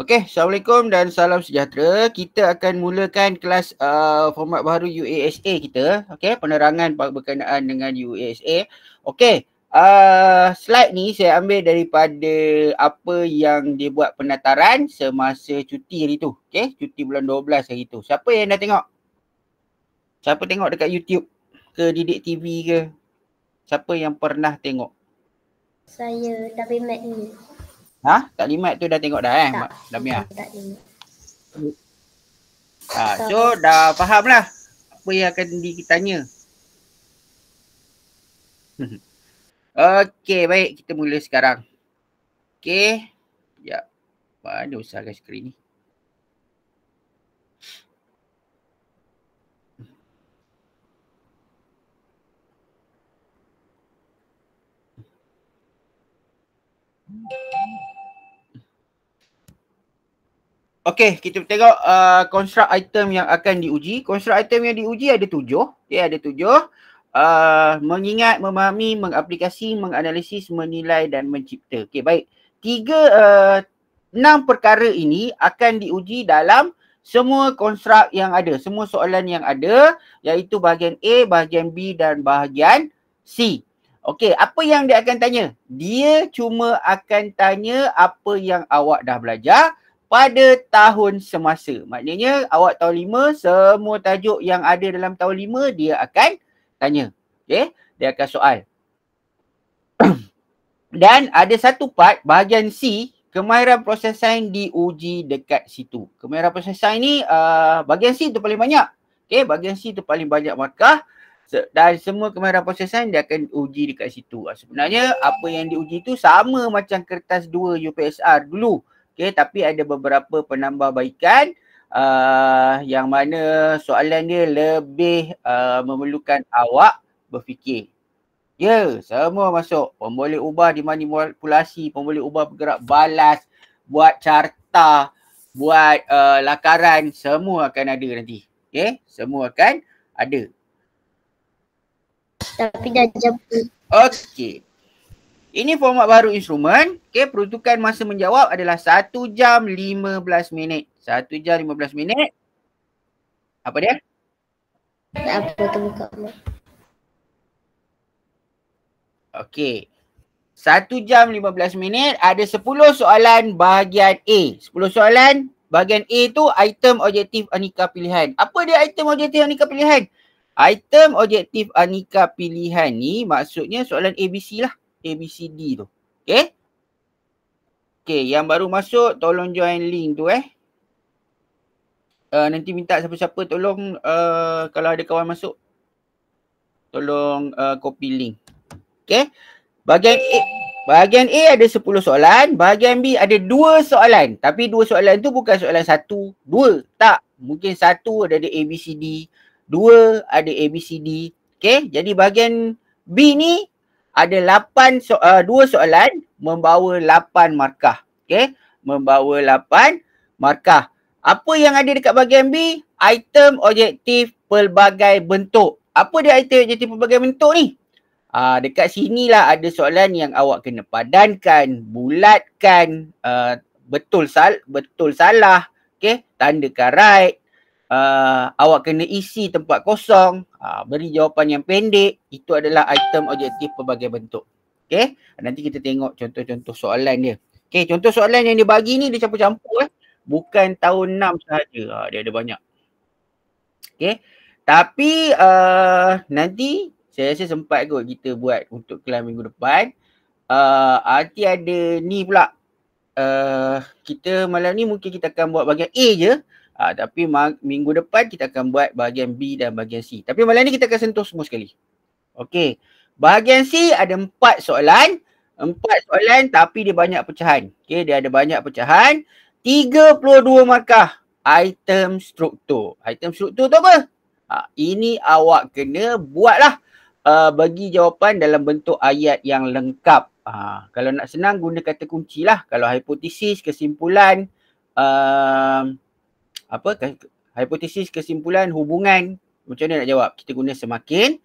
Okey, Assalamualaikum dan salam sejahtera. Kita akan mulakan kelas format baru UASA kita. Okey, penerangan berkenaan dengan UASA. Okey, slide ni saya ambil daripada apa yang dia buat penataran semasa cuti hari tu. Okey, cuti bulan 12 hari tu. Siapa yang dah tengok? Siapa tengok dekat YouTube ke Didik TV ke? Siapa yang pernah tengok? Saya Taklimat ni. Taklimat tu dah tengok dah Tak, Damia? tak tengok. So dah faham lah apa yang akan ditanya. Okey, baik, kita mula sekarang. Okey. Sekejap. Mana besarkan skrin ni? Okey, kita tengok construct item yang akan diuji. Construct item yang diuji ada 7. Okay, ada 7. Mengingat, memahami, mengaplikasi, menganalisis, menilai dan mencipta. Okey, baik. 6 perkara ini akan diuji dalam semua konstruk yang ada, semua soalan yang ada, iaitu bahagian A, bahagian B dan bahagian C. Okey, apa yang dia akan tanya? Dia cuma akan tanya apa yang awak dah belajar pada tahun semasa. Maknanya awak tahun 5, semua tajuk yang ada dalam tahun 5 dia akan tanya. Okey, dia akan soal. Dan ada satu part, bahagian C, kemahiran proses sains diuji dekat situ. Kemahiran proses sains ni bahagian C tu paling banyak. Okey, bahagian C tu paling banyak markah. Dan semua kemahiran proses sains dia akan uji dekat situ. Sebenarnya apa yang diuji tu sama macam kertas 2 UPSR dulu. Okey, tapi ada beberapa penambahbaikan yang mana soalan dia lebih memerlukan awak berfikir. Ya, semua masuk. Pun boleh ubah di manipulasi, pun boleh ubah bergerak balas, buat carta, buat lakaran, semua akan ada nanti. Okey, semua akan ada. Tapi dah jemput. Okey. Ini format baru instrumen. Okey, peruntukan masa menjawab adalah 1 jam 15 minit. 1 jam 15 minit. Apa dia? Apa tu buka? Okey. 1 jam 15 minit ada 10 soalan bahagian A. 10 soalan bahagian A tu item objektif aneka pilihan. Apa dia item objektif aneka pilihan? Item objektif aneka pilihan ni maksudnya soalan ABC lah. ABCD tu. Okey? Okey, yang baru masuk tolong join link tu nanti minta siapa-siapa tolong kalau ada kawan masuk tolong copy link. Okey? Bahagian A ada 10 soalan, bahagian B ada 2 soalan. Tapi 2 soalan tu bukan soalan 1, 2. Tak, mungkin 1 ada ABCD, 2 ada ABCD. Okey, jadi bahagian B ni ada 2 soalan membawa 8 markah. Okey, membawa 8 markah. Apa yang ada dekat bahagian B? Item objektif pelbagai bentuk. Apa dia item objektif pelbagai bentuk ni? Dekat sinilah ada soalan yang awak kena padankan, bulatkan, betul salah, okey, tandakan right. Awak kena isi tempat kosong, beri jawapan yang pendek. Itu adalah item objektif pelbagai bentuk. Okey, nanti kita tengok contoh-contoh soalan dia. Okey, contoh soalan yang dia bagi ni dia campur-campur bukan tahun 6 sahaja. Dia ada banyak. Okey, tapi nanti saya rasa sempat kot kita buat untuk kelas minggu depan. Nanti ada ni pula. Kita malam ni mungkin kita akan buat bahagian A je. Tapi minggu depan kita akan buat bahagian B dan bahagian C. Tapi malam ni kita akan sentuh semua sekali. Okey. Bahagian C ada 4 soalan. 4 soalan tapi dia banyak pecahan. Okey, dia ada banyak pecahan. 32 markah. Item struktur. Item struktur tu apa? Ini awak kena buatlah. Bagi jawapan dalam bentuk ayat yang lengkap. Kalau nak senang guna kata kunci lah. Kalau hipotesis, kesimpulan, hipotesis, kesimpulan, hubungan, macam mana nak jawab? Kita guna semakin.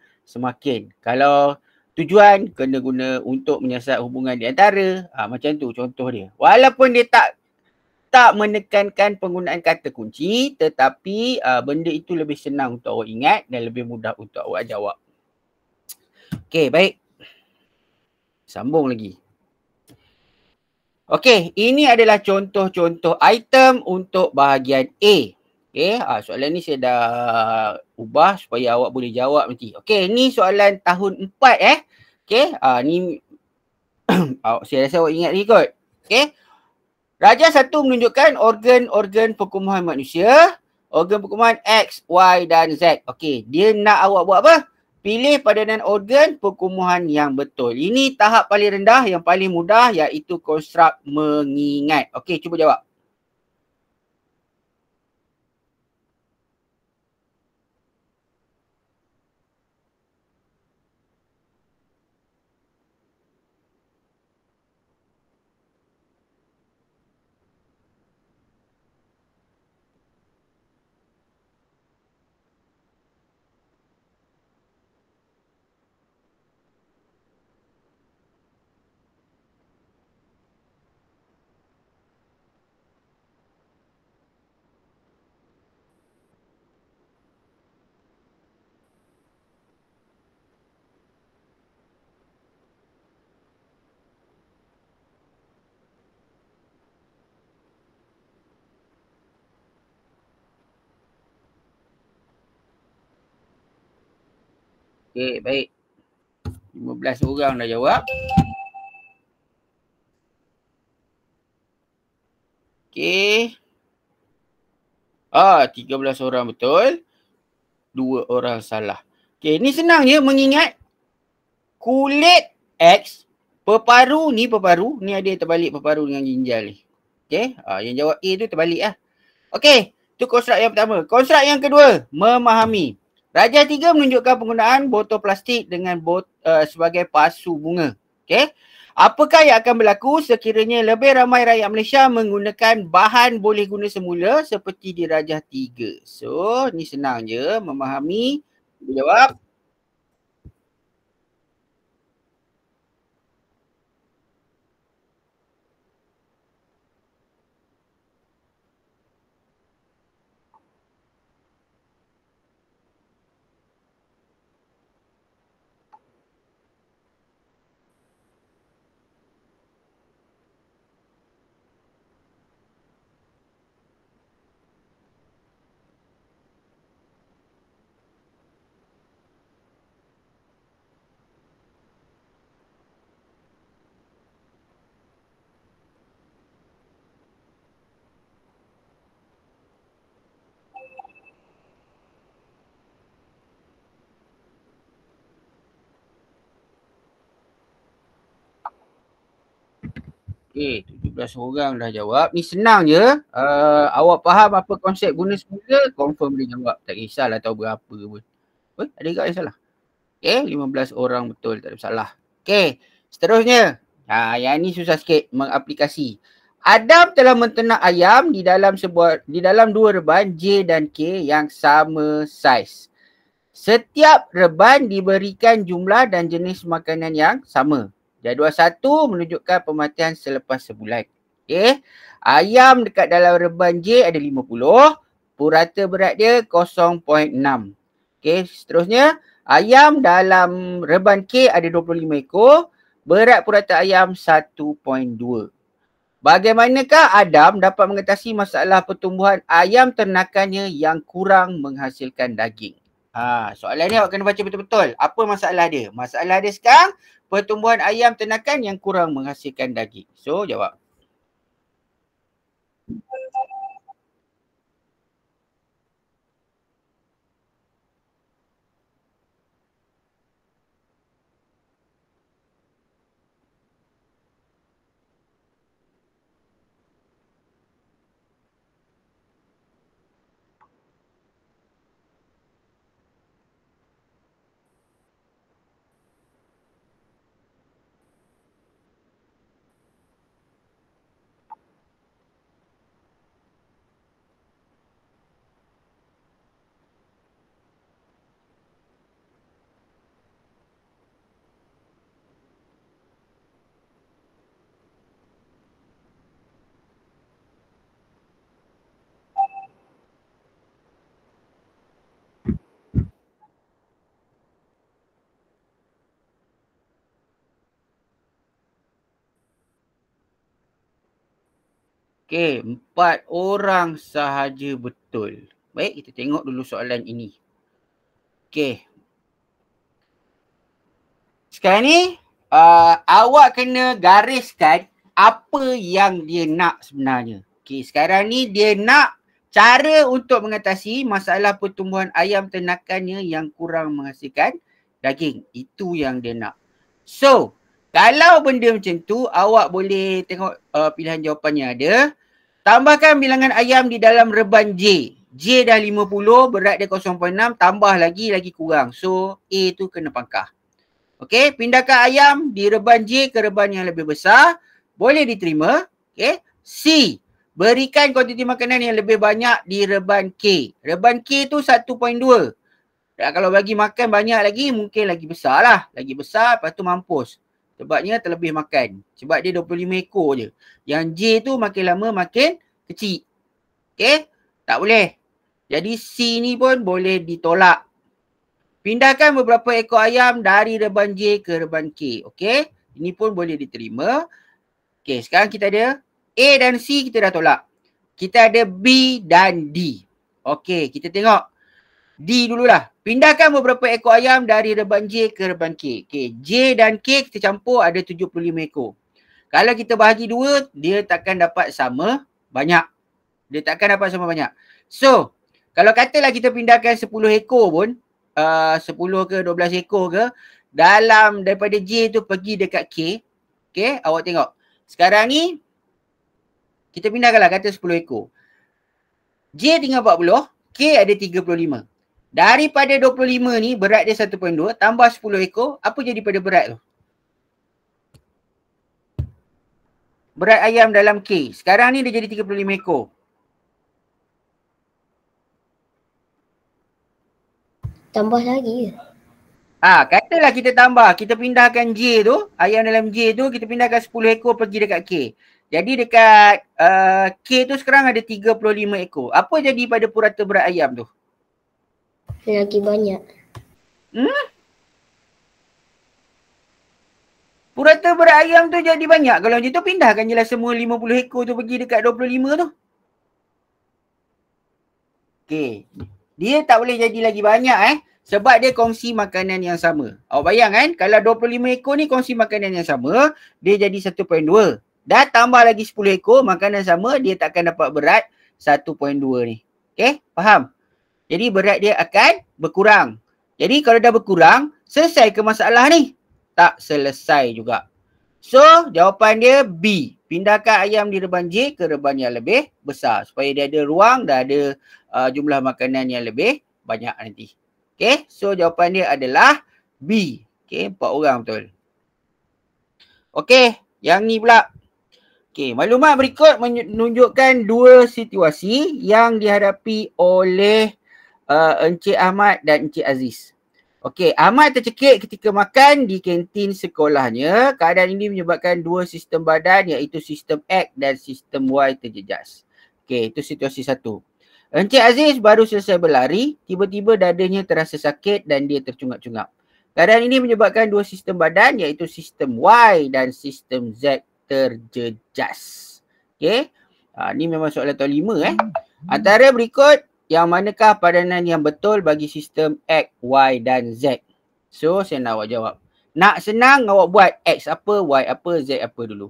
Kalau tujuan, kena guna untuk menyiasat hubungan di antara. Macam tu contoh dia. Walaupun dia tak tak menekankan penggunaan kata kunci, tetapi benda itu lebih senang untuk awak ingat dan lebih mudah untuk awak jawab. Okey, baik. Sambung lagi. Okey, ini adalah contoh-contoh item untuk bahagian A. Okey, soalan ni saya dah ubah supaya awak boleh jawab nanti. Okey, ni soalan tahun 4 Okey, ni saya rasa awak ingat ni kot. Okey. Raja 1 menunjukkan organ-organ perkembangan manusia, organ perkembangan X, Y dan Z. Okey, dia nak awak buat apa? Pilih padanan organ perkembangan yang betul. Ini tahap paling rendah, yang paling mudah iaitu konstruk mengingat. Okey, cuba jawab. Okey, baik. 15 orang dah jawab. Okey. 13 orang betul. 2 orang salah. Okey, ni senang je mengingat. Kulit X, peparu ni ada yang terbalik peparu dengan ginjal ni. Okey, yang jawab A tu terbalik lah. Okey, tu konstruk yang pertama. Konstruk yang kedua, memahami. Raja 3 menunjukkan penggunaan botol plastik dengan sebagai pasu bunga. Okey. Apakah yang akan berlaku sekiranya lebih ramai rakyat Malaysia menggunakan bahan boleh guna semula seperti di Raja 3? So, ni senang je memahami. Jawab. Okey, 17 orang dah jawab. Ni senang je. Awak faham apa konsep guna semula, confirm boleh jawab. Tak kisahlah tahu berapa pun. Ada juga yang salah. Okey, 15 orang betul, tak ada masalah. Okey, seterusnya. Yang ni susah sikit mengaplikasi. Adam telah menternak ayam di dalam 2 reban J dan K yang sama saiz. Setiap reban diberikan jumlah dan jenis makanan yang sama. Jadual 1 menunjukkan pematian selepas sebulan. Okey. Ayam dekat dalam reban J ada 50. Purata berat dia 0.6. Okey, seterusnya. Ayam dalam reban K ada 25 ekor. Berat purata ayam 1.2. Bagaimanakah Adam dapat mengatasi masalah pertumbuhan ayam ternakannya yang kurang menghasilkan daging? Soalan ni awak kena baca betul-betul. Apa masalah dia? Masalah dia sekarang, pertumbuhan ayam ternakan yang kurang menghasilkan daging. So, jawab. Okey, 4 orang sahaja betul. Baik, kita tengok dulu soalan ini. Okey. Sekarang ni awak kena gariskan apa yang dia nak sebenarnya. Okey, sekarang ni dia nak cara untuk mengatasi masalah pertumbuhan ayam ternakannya yang kurang menghasilkan daging. Itu yang dia nak. So, kalau benda macam tu, awak boleh tengok pilihan jawapannya ada. Tambahkan bilangan ayam di dalam reban J. J dah 50, berat dia 0.6, tambah lagi kurang. So, A tu kena pangkah. Okey, pindahkan ayam di reban J ke reban yang lebih besar. Boleh diterima. Okey. C. Berikan kuantiti makanan yang lebih banyak di reban K. Reban K tu 1.2. Kalau bagi makan banyak lagi, mungkin lagi besar lah. Lagi besar, lepas tu mampus. Sebabnya terlebih makan. Sebab dia 25 ekor je. Yang J tu makin lama makin kecil. Okey? Tak boleh. Jadi C ni pun boleh ditolak. Pindahkan beberapa ekor ayam dari reban J ke reban K. Okey? Ini pun boleh diterima. Okey, sekarang kita ada A dan C kita dah tolak. Kita ada B dan D. Okey, kita tengok D dululah. Pindahkan beberapa ekor ayam dari reban J ke reban K. Okey, J dan K kita campur ada 75 ekor. Kalau kita bahagi 2, dia takkan dapat sama banyak. Dia takkan dapat sama banyak. So, kalau katalah kita pindahkan 10 ekor pun, 10 ke 12 ekor ke, dalam daripada J tu pergi dekat K. Okay, awak tengok. Sekarang ni, kita pindahkanlah kata 10 ekor. J tinggal 40, K ada 35. Daripada 25 ni, berat dia 1.2, tambah 10 ekor, apa jadi pada berat tu? Berat ayam dalam K. Sekarang ni dia jadi 35 ekor. Tambah lagi ke? Katalah kita tambah, kita pindahkan J tu, ayam dalam J tu, kita pindahkan 10 ekor pergi dekat K. Jadi dekat K tu sekarang ada 35 ekor. Apa jadi pada purata berat ayam tu? Lagi banyak. Purata berat ayam tu jadi banyak. Kalau macam tu pindahkan je lah semua 50 ekor tu pergi dekat 25 tu. Okey. Dia tak boleh jadi lagi banyak sebab dia kongsi makanan yang sama. Awak bayang kan, kalau 25 ekor ni kongsi makanan yang sama, dia jadi 1.2. Dah tambah lagi 10 ekor, makanan sama, dia takkan dapat berat 1.2 ni. Okey, faham? Jadi berat dia akan berkurang. Jadi kalau dah berkurang, selesai ke masalah ni? Tak selesai juga. So, jawapan dia B. Pindahkan ayam di reban J ke reban yang lebih besar. Supaya dia ada ruang dan ada jumlah makanan yang lebih banyak nanti. Okay, so jawapan dia adalah B. Okay, 4 orang betul. Okay, yang ni pula. Okay, maklumat berikut menunjukkan dua situasi yang dihadapi oleh Encik Ahmad dan Encik Aziz. Okey, Ahmad tercekik ketika makan di kantin sekolahnya. Keadaan ini menyebabkan dua sistem badan iaitu sistem X dan sistem Y terjejas. Okey, itu situasi satu. Encik Aziz baru selesai berlari, tiba-tiba dadanya terasa sakit dan dia tercungap-cungap. Keadaan ini menyebabkan dua sistem badan iaitu sistem Y dan sistem Z terjejas. Okey, ini memang soalan tahun 5 Antara berikut yang manakah padanan yang betul bagi sistem X, Y dan Z? So, saya nak awak jawab. Nak senang, awak buat X apa, Y apa, Z apa dulu.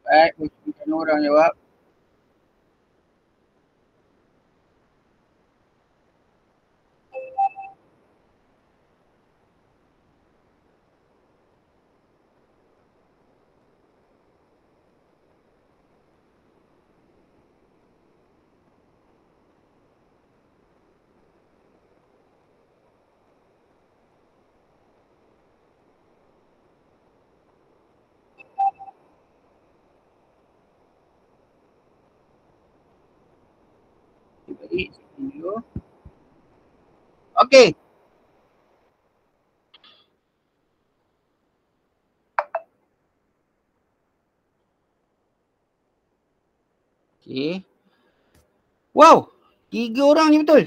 Baik, mungkin orang jawab. Balik sini dulu. Okey. Okey. Wow, 3 orang je betul.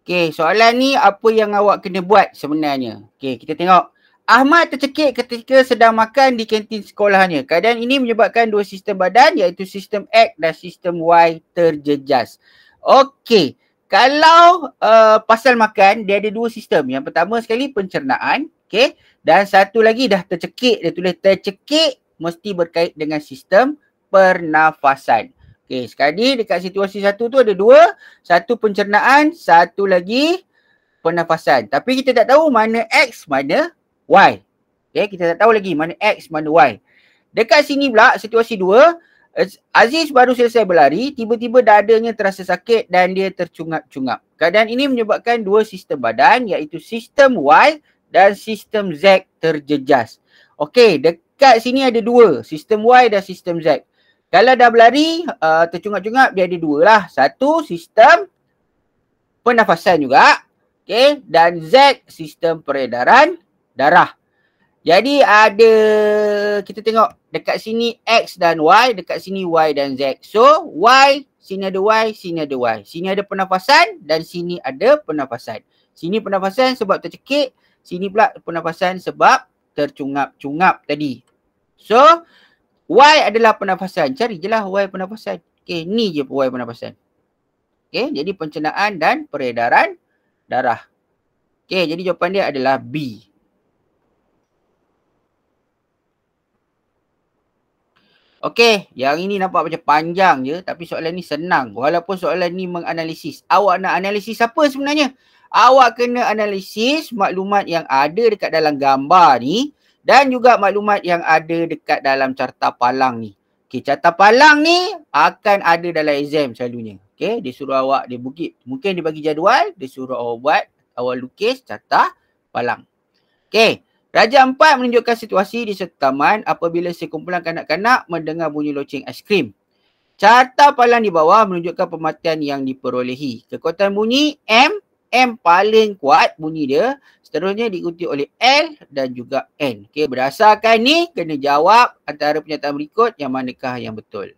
Okey, soalan ni apa yang awak kena buat sebenarnya? Okey, kita tengok. Ahmad tercekik ketika sedang makan di kantin sekolahnya. Keadaan ini menyebabkan dua sistem badan iaitu sistem X dan sistem Y terjejas. Okey, kalau pasal makan dia ada dua sistem. Yang pertama sekali pencernaan, okey, dan satu lagi dah tercekik, dia tulis tercekik mesti berkait dengan sistem pernafasan. Okey, sekali dekat situasi satu tu ada dua, satu pencernaan, satu lagi pernafasan. Tapi kita tak tahu mana X, mana Y. Okey, kita tak tahu lagi mana X, mana Y. Dekat sini pula situasi dua, Aziz baru selesai berlari, tiba-tiba dadanya terasa sakit dan dia tercungap-cungap. Keadaan ini menyebabkan dua sistem badan iaitu sistem Y dan sistem Z terjejas. Okey, dekat sini ada dua, sistem Y dan sistem Z. Kalau dah berlari, tercungap-cungap, dia ada dua lah. Satu, sistem pernafasan juga. Okay. Dan Z, sistem peredaran darah. Jadi ada, kita tengok dekat sini X dan Y, dekat sini Y dan Z. So, Y, sini ada Y, sini ada Y. Sini ada pernafasan dan sini ada pernafasan. Sini pernafasan sebab tercekik, sini pula pernafasan sebab tercungap-cungap tadi. So, Y adalah pernafasan. Cari je lah Y pernafasan. Okay, ni je Y pernafasan. Okay, jadi pencernaan dan peredaran darah. Okay, jadi jawapan dia adalah B. Okay, yang ini nampak macam panjang je tapi soalan ni senang. Walaupun soalan ni menganalisis. Awak nak analisis apa sebenarnya? Awak kena analisis maklumat yang ada dekat dalam gambar ni dan juga maklumat yang ada dekat dalam carta palang ni. Okay, carta palang ni akan ada dalam exam selalunya. Okay, dia suruh awak, dia mungkin dia bagi jadual, dia suruh awak buat, awak lukis carta palang. Okay, Raja Empat menunjukkan situasi di satu taman apabila sekumpulan kanak-kanak mendengar bunyi loceng aiskrim. Carta palang di bawah menunjukkan pematian yang diperolehi. Kekuatan bunyi M paling kuat bunyi dia. Seterusnya diikuti oleh L dan juga N. Okey, berdasarkan ni kena jawab antara pernyataan berikut yang manakah yang betul.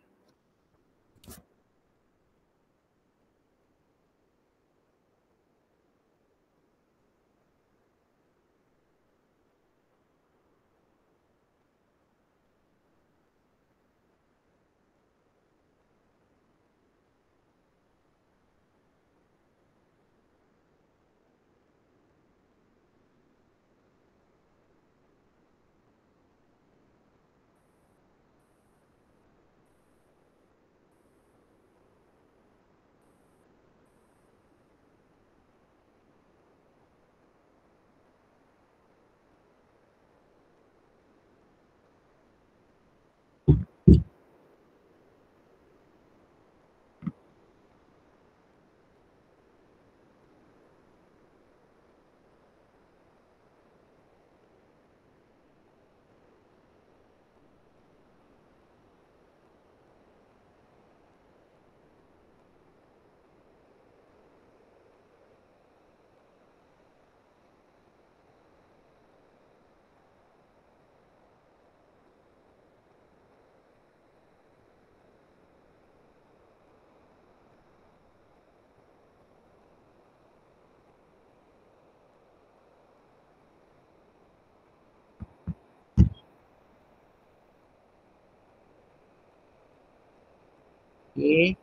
Okay.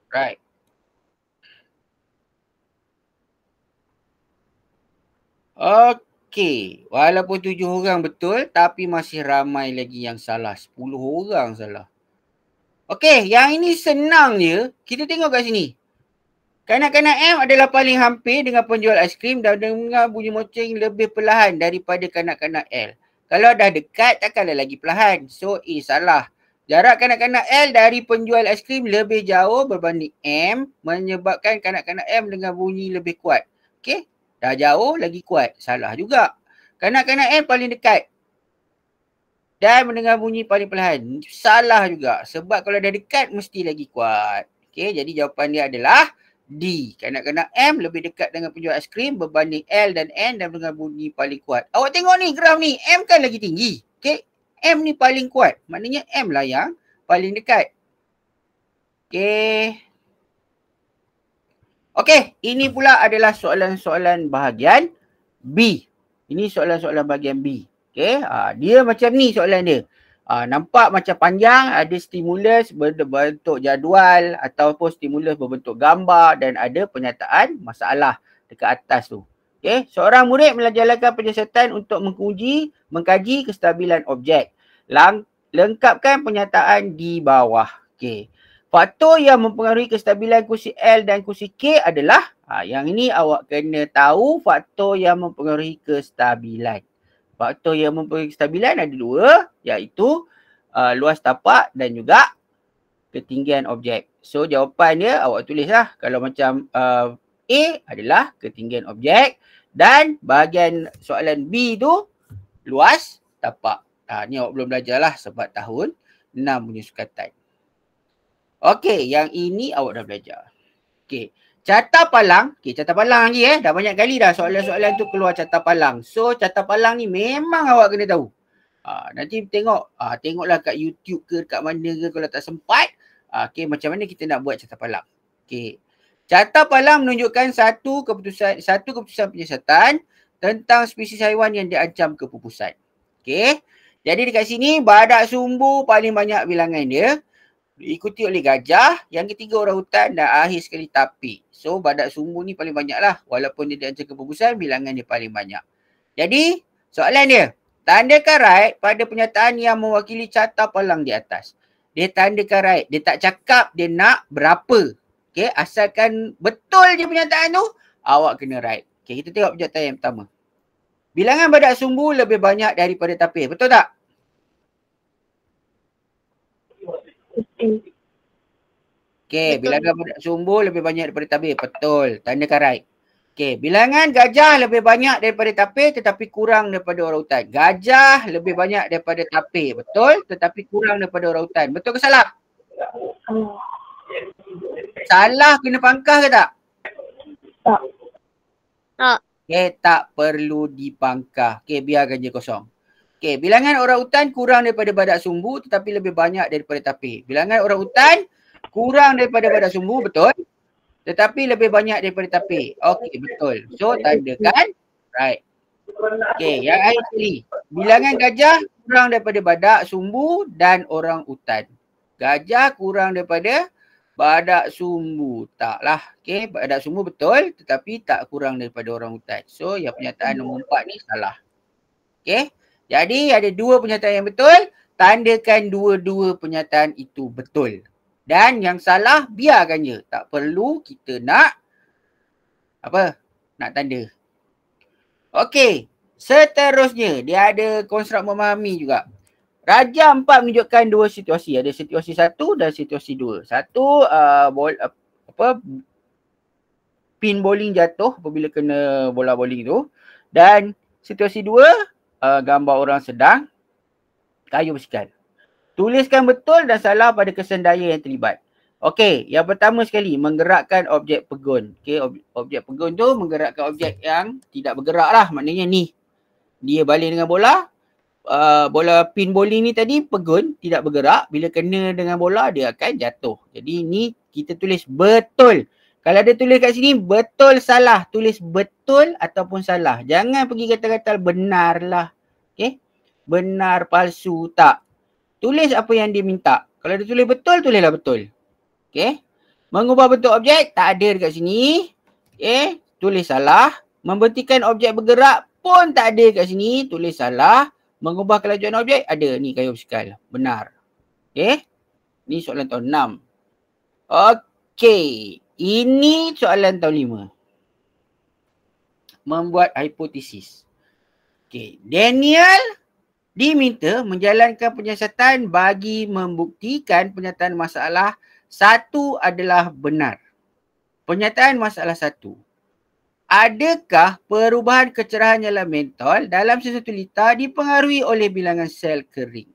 Right. Okey, walaupun 7 orang betul tapi masih ramai lagi yang salah. 10 orang salah. Okey, yang ini senang je. Kita tengok kat sini. Kanak-kanak M adalah paling hampir dengan penjual aiskrim dan dengar bunyi loceng lebih perlahan daripada kanak-kanak L. Kalau dah dekat takkanlah lagi perlahan. So A salah. Jarak kanak-kanak L dari penjual aiskrim lebih jauh berbanding M menyebabkan kanak-kanak M dengar bunyi lebih kuat. Okey, dah jauh lagi kuat. Salah juga. Kanak-kanak M paling dekat. Dan mendengar bunyi paling perlahan. Salah juga. Sebab kalau dah dekat mesti lagi kuat. Okey, jadi jawapan dia adalah D. Kanak-kanak M lebih dekat dengan penjual aiskrim berbanding L dan N dan mendengar bunyi paling kuat. Awak tengok ni graf ni. M kan lagi tinggi. Okey, M ni paling kuat. Maknanya M lah yang paling dekat. Okey. Okey, ini pula adalah soalan-soalan bahagian B. Ini soalan-soalan bahagian B. Okey, dia macam ni soalan dia. Nampak macam panjang, ada stimulus berbentuk jadual ataupun stimulus berbentuk gambar dan ada pernyataan masalah dekat atas tu. Okey, seorang murid menjalankan penyiasatan untuk mengkaji kestabilan objek. Lengkapkan pernyataan di bawah. Okey. Faktor yang mempengaruhi kestabilan kursi L dan kursi K adalah, yang ini awak kena tahu faktor yang mempengaruhi kestabilan. Faktor yang mempengaruhi kestabilan ada dua, iaitu luas tapak dan juga ketinggian objek. So jawapan dia awak tulislah. Kalau macam A adalah ketinggian objek dan bahagian soalan B tu luas tapak. Ni awak belum belajar lah sebab tahun 6 punya sukatan. Okey, yang ini awak dah belajar. Okey, carta palang. Okey, carta palang lagi Dah banyak kali dah soalan-soalan tu keluar carta palang. So, carta palang ni memang awak kena tahu. Nanti tengoklah kat YouTube ke kat mana ke kalau tak sempat. Okey, macam mana kita nak buat carta palang. Okey. Carta palang menunjukkan satu keputusan penyiasatan tentang spesies haiwan yang diancam kepupusan. Okey. Jadi dekat sini badak sumbu paling banyak bilangan dia. Diikuti oleh gajah, yang ketiga orang hutan dan akhir sekali tapir. So badak sumbu ni paling banyak lah. Walaupun dia diancam kepupusan, bilangan dia paling banyak. Jadi soalan dia, tandakan right pada pernyataan yang mewakili carta palang di atas. Dia tandakan right. Dia tak cakap dia nak berapa. Okay, asalkan betul je pernyataan tu, awak kena right. Okay, kita tengok pernyataan yang pertama. Bilangan badak sumbu lebih banyak daripada tapir. Betul tak? Okey, bilangan badak sumbu lebih banyak daripada tapir. Betul. Tandakan right. Okey, bilangan gajah lebih banyak daripada tapir tetapi kurang daripada orang hutan. Gajah lebih banyak daripada tapir. Betul, tetapi kurang daripada orang hutan. Betul ke salah? Salah kena pangkah ke tak? Tak. Tak. Okey, tak perlu dipangkah. Okey, biarkan je kosong. Okey, bilangan orang hutan kurang daripada badak sumbu tetapi lebih banyak daripada tapir. Bilangan orang hutan kurang daripada badak sumbu, betul. Tetapi lebih banyak daripada tapir. Okey, betul. So, tandakan right. Okey, yang akhir sekali. Bilangan gajah kurang daripada badak sumbu dan orang hutan. Gajah kurang daripada badak sumbu. Taklah. Okey, badak sumbu betul tetapi tak kurang daripada orang hutan. So, yang pernyataan nombor 4 ni salah. Okey. Jadi ada dua pernyataan yang betul, tandakan dua-dua pernyataan itu betul. Dan yang salah biarkan je. Tak perlu kita nak nak tanda. Okey, seterusnya dia ada konstruk memahami juga. Raja 4 menunjukkan dua situasi. Ada situasi 1 dan situasi 2. Satu pin bowling jatuh apabila kena bola bowling tu. Dan situasi 2 gambar orang sedang kayu bersikal. Tuliskan betul dan salah pada kesan daya yang terlibat. Okey, yang pertama sekali menggerakkan objek pegun. Okey, objek pegun tu menggerakkan objek yang tidak bergerak lah. Maknanya ni. Dia baling dengan bola. Bola pin bowling ni tadi pegun tidak bergerak. Bila kena dengan bola dia akan jatuh. Jadi ni kita tulis betul. Kalau ada tulis kat sini betul salah, tulis betul ataupun salah. Jangan pergi kata-kata benar lah. Okey? Benar, palsu, tak. Tulis apa yang dia minta. Kalau dia tulis betul, tulislah betul. Okey? Mengubah bentuk objek tak ada dekat sini. Okey? Tulis salah. Membentikan objek bergerak pun tak ada dekat sini, tulis salah. Mengubah kelajuan objek ada ni kayu bersikal. Benar. Okey? Ni soalan tahun 6. Okey. Ini soalan tahun 5. Membuat hipotesis. Okey, Daniel diminta menjalankan penyiasatan bagi membuktikan pernyataan masalah 1 adalah benar. Pernyataan masalah 1. Adakah perubahan kecerahan nyala mentol dalam sesuatu lita dipengaruhi oleh bilangan sel kering?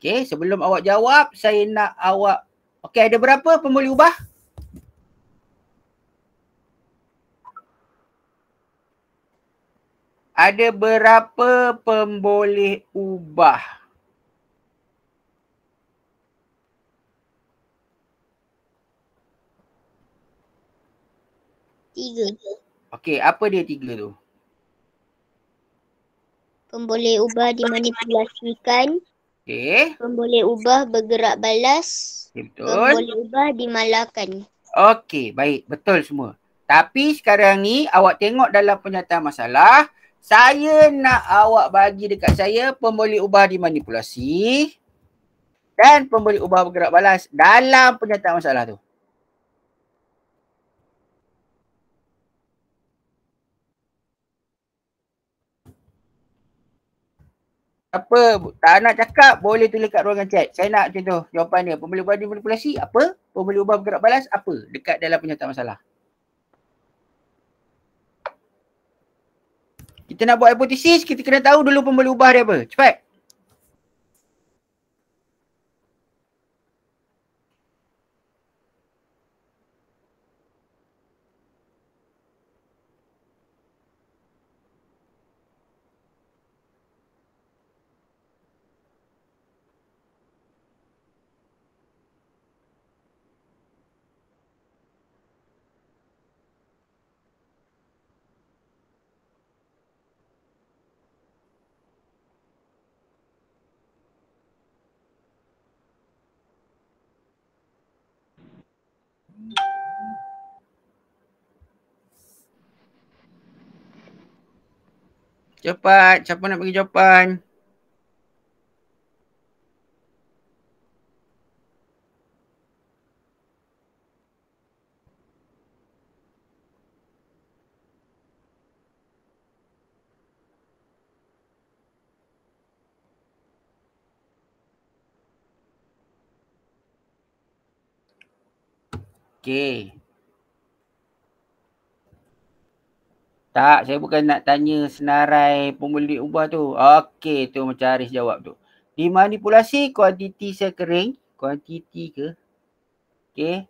Okey, sebelum awak jawab, saya nak awak... Okey, ada berapa pemboleh ubah? Ada berapa pemboleh ubah? Tiga. Okey, apa dia tiga tu? Pemboleh ubah dimanipulasikan. Okey. Pemboleh ubah bergerak balas. Okay, betul. Pemboleh ubah dimalahkan. Okey, baik. Betul semua. Tapi sekarang ni awak tengok dalam penyataan masalah, saya nak awak bagi dekat saya pemboleh ubah dimanipulasi dan pemboleh ubah bergerak balas dalam penyataan masalah tu. Apa tak nak cakap boleh tulis kat ruangan chat. Saya nak contoh jawapan dia. Pemboleh ubah dimanipulasi apa? Pemboleh ubah bergerak balas apa? Dekat dalam penyataan masalah. Kita nak buat hipotesis, kita kena tahu dulu pemboleh ubah dia apa. Cepat. Cepat, siapa nak bagi jawapan? Okey. Tak, saya bukan nak tanya senarai pemboleh ubah tu. Okey, tu macam Haris jawab tu. Dimanipulasi kuantiti sel kering. Kuantiti ke? Okey.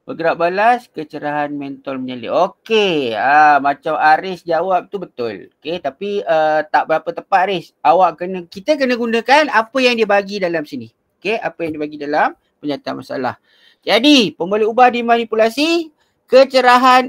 Bergerak balas, kecerahan mentol menyalip. Okey, macam Haris jawab tu betul. Okey, tapi tak berapa tepat Haris. Kita kena gunakan apa yang dia bagi dalam sini. Okey, apa yang dia bagi dalam penyataan masalah. Jadi, pemboleh ubah dimanipulasi, kecerahan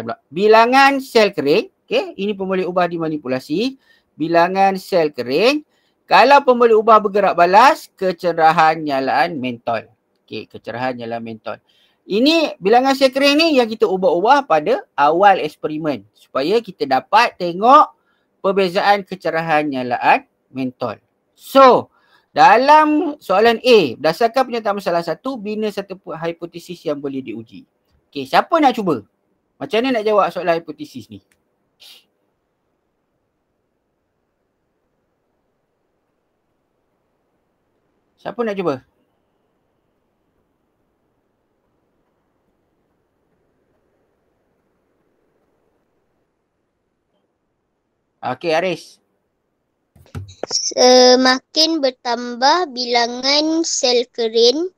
pula. Bilangan sel kering. Okey, ini pemboleh ubah dimanipulasi. Bilangan sel kering. Kalau pemboleh ubah bergerak balas, kecerahan nyalaan mentol. Okey, kecerahan nyalaan mentol. Ini bilangan sel kering ni yang kita ubah-ubah pada awal eksperimen supaya kita dapat tengok perbezaan kecerahan nyalaan mentol. So, dalam soalan A, berdasarkan pernyataan masalah 1, bina satu hipotesis yang boleh diuji. Okey, siapa nak cuba? Macam mana nak jawab soalan hipotesis ni? Siapa nak cuba? Okey, Haris. Semakin bertambah bilangan sel kering,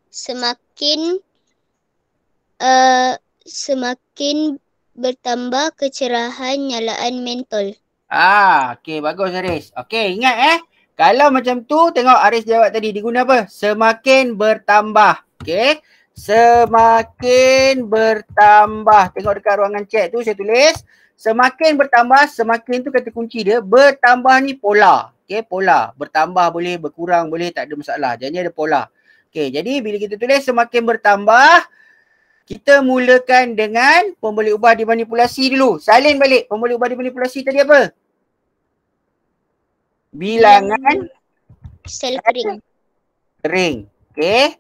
semakin bertambah kecerahan nyalaan mentol. Okey, bagus Haris. Okey, ingat kalau macam tu tengok Haris jawab tadi diguna apa? Semakin bertambah. Okey. Semakin bertambah. Tengok dekat ruangan chat tu saya tulis semakin bertambah, semakin tu kata kunci dia, bertambah ni pola. Okey, pola. Bertambah boleh, berkurang boleh, tak ada masalah. Jadi ada pola. Okey, jadi bila kita tulis semakin bertambah, kita mulakan dengan pemboleh ubah dimanipulasi dulu. Salin balik. Pemboleh ubah dimanipulasi tadi apa? Bilangan sel kering. Okey.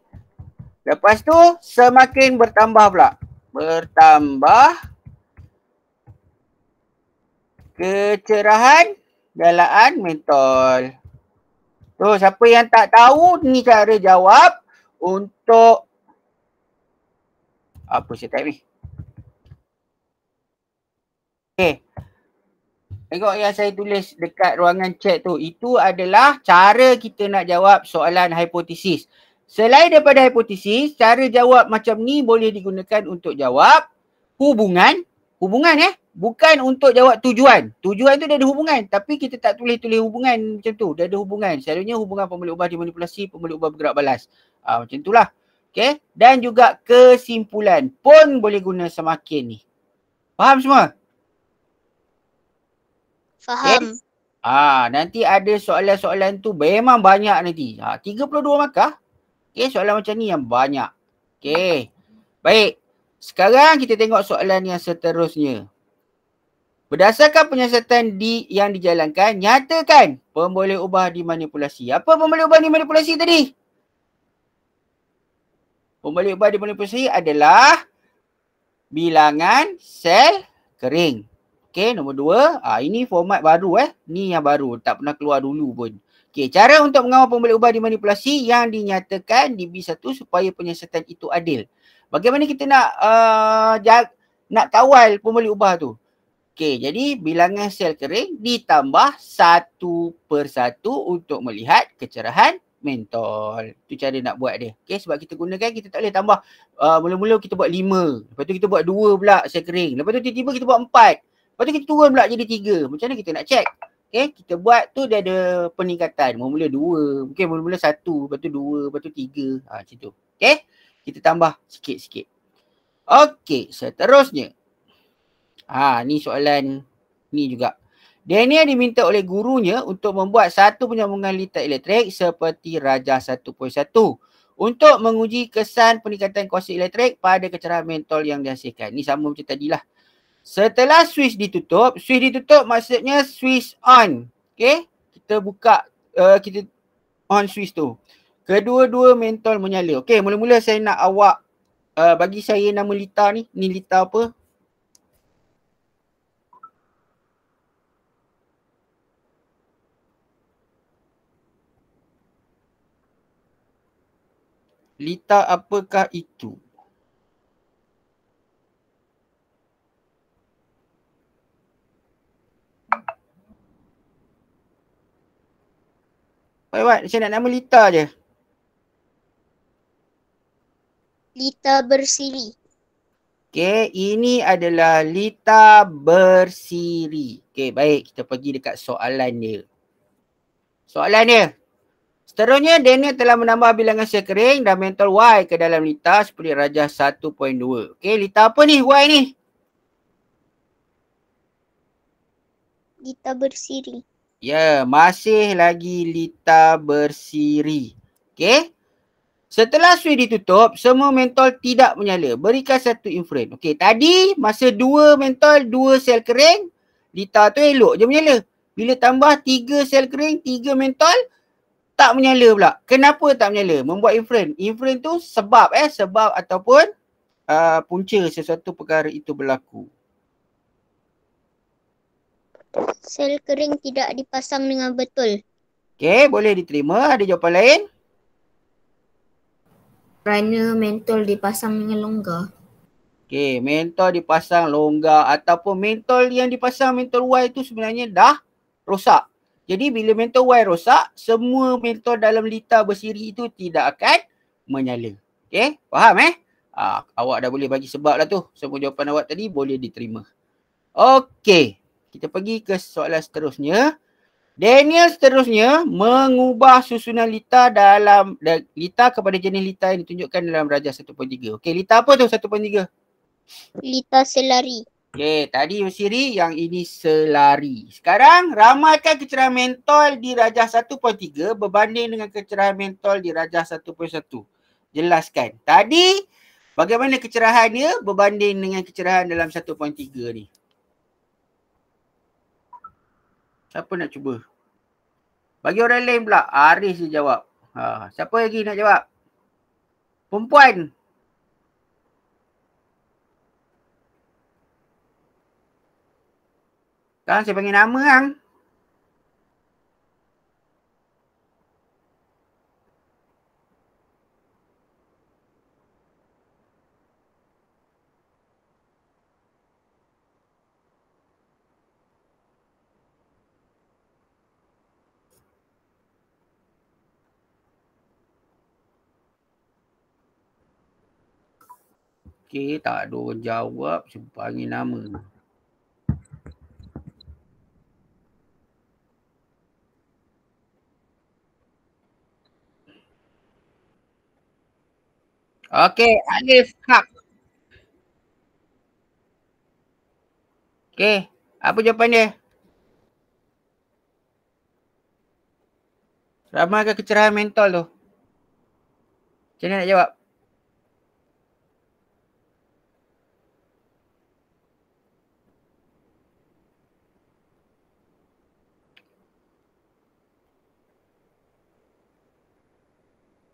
Lepas tu semakin bertambah pula. Bertambah kecerahan nyalaan mentol. Tu siapa yang tak tahu ni cara jawab untuk apa saya type ni? Okay. Tengok yang saya tulis dekat ruangan chat tu. Itu adalah cara kita nak jawab soalan hipotesis. Selain daripada hipotesis, cara jawab macam ni boleh digunakan untuk jawab hubungan. Hubungan bukan untuk jawab tujuan. Tujuan tu dia ada hubungan. Tapi kita tak tulis-tulis hubungan macam tu. Dia ada hubungan. Selalunya hubungan pembalik ubah dimanipulasi, pembalik ubah bergerak balas. Macam itulah. Okay. Dan juga kesimpulan pun boleh guna semakin ni. Faham semua? Faham. Nanti ada soalan-soalan tu memang banyak nanti. 32 markah. Okay, soalan macam ni yang banyak. Okay. Baik. Sekarang kita tengok soalan yang seterusnya. Berdasarkan penyiasatan yang dijalankan, nyatakan pemboleh ubah dimanipulasi. Apa pemboleh ubah dimanipulasi tadi? Pemboleh ubah dimanipulasi adalah bilangan sel kering. Okay, nombor 2. Ini format baru Ni yang baru. Tak pernah keluar dulu pun. Okay, cara untuk mengawal pemboleh ubah dimanipulasi yang dinyatakan di B1 supaya penyiasatan itu adil. Bagaimana kita nak kawal pemboleh ubah tu? Okay, jadi bilangan sel kering ditambah 1/1 untuk melihat kecerahan mentol. Itu cara nak buat dia. Okay, sebab kita gunakan, kita tak boleh tambah. Mula-mula kita buat 5. Lepas tu kita buat 2 pula sel kering. Lepas tu tiba-tiba kita buat 4. Lepas tu kita turun pula jadi 3. Macam mana kita nak check? Okay, kita buat tu dia ada peningkatan. Mula-mula 2. Mungkin mula-mula 1. Lepas tu 2. Lepas tu 3. Macam tu. Okay, kita tambah sikit-sikit. Okay, seterusnya. Ni soalan ni juga. Daniel diminta oleh gurunya untuk membuat satu penyambungan litar elektrik seperti rajah 1.1 untuk menguji kesan peningkatan kuasa elektrik pada kecerahan mentol yang dihasilkan. Ni sama macam tadilah. Setelah switch ditutup maksudnya switch on. Okay, kita buka, kita on switch tu. Kedua-dua mentol menyala. Okay, mula-mula saya nak awak bagi saya nama litar ni. Ni litar apa? Litar apakah itu? Baik, saya nak nama litar je. Litar bersiri. Okay, ini adalah litar bersiri. Okay, baik. Kita pergi dekat soalan dia. Soalan dia. Seterusnya, Daniel telah menambah bilangan sel kering dan mentol Y ke dalam litar seperti rajah 1.2. Okay, litar apa ni Y ni? Litar bersiri. Ya, masih lagi litar bersiri. Okay. Setelah switch ditutup, semua mentol tidak menyala. Berikan satu inframe. Okey, tadi masa 2 mentol, 2 sel kering, litar tu elok je menyala. Bila tambah 3 sel kering, 3 mentol, tak menyala pula. Kenapa tak menyala? Membuat inframe. Inframe tu sebab sebab ataupun punca sesuatu perkara itu berlaku. Sel kering tidak dipasang dengan betul. Okey, boleh diterima. Ada jawapan lain? Kerana mentol dipasang dengan longgar. Okey, mentol dipasang longgar ataupun mentol yang dipasang mentol Y tu sebenarnya dah rosak. Jadi bila mentol Y rosak, semua mentol dalam litar bersiri itu tidak akan menyala. Okey, faham awak dah boleh bagi sebab lah tu. Semua jawapan awak tadi boleh diterima. Okey, kita pergi ke soalan seterusnya. Daniel seterusnya mengubah susunan litar dalam litar kepada jenis litar yang ditunjukkan dalam rajah 1.3. Okey, litar apa tu 1.3? Litar selari. Okey, tadi bersiri, yang ini selari. Sekarang ramalkan kecerahan mentol di rajah 1.3 berbanding dengan kecerahan mentol di rajah 1.1. Jelaskan. Tadi bagaimana kecerahannya berbanding dengan kecerahan dalam 1.3 ni? Siapa nak cuba? Bagi orang lain pula, Aris dia jawab. Siapa lagi nak jawab? Perempuan. Sekarang saya panggil nama kan. Okey, tak ada orang jawab. Cuba panggil nama. Okey, Alif Haq. Okey, apa jawapan dia? Ramalkan kecerahan mentol tu. Macam mana nak jawab?